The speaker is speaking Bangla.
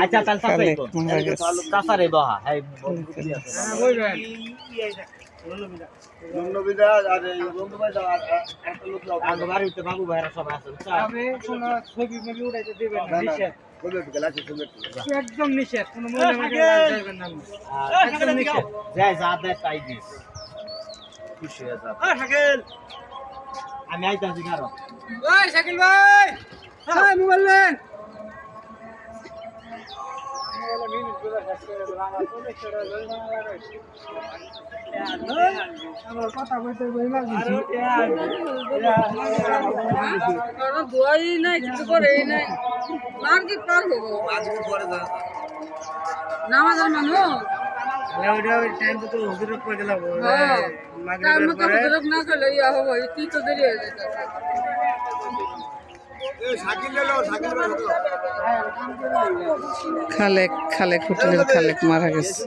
আচ্ছা তাহলে কাসারে বহা হ্যাঁ বাবু ভাইরা সব আছে একদম নিষেধ কোনো যাইবেন না একদম নিষেধ যাই যা দেয় তাই দিস খুশি হয়ে যা আমি আইতাছি কারো ওই শাকিল ভাই হ্যাঁ মোবাইল নেন আমার কথা বলতে বই মাগি আর দোয়াই নাই কিছু করে নাই আর কি পার হবো আজকে পরে যা নামাজের মানুষ টাইম তো হুজুরের পরে গেলাম মাগরিবের পরে হুজুর না গেলে ইয়া হবে কি তো দেরি হয়ে যাচ্ছে খালেক হোটেলের খালেক মারা গেছে।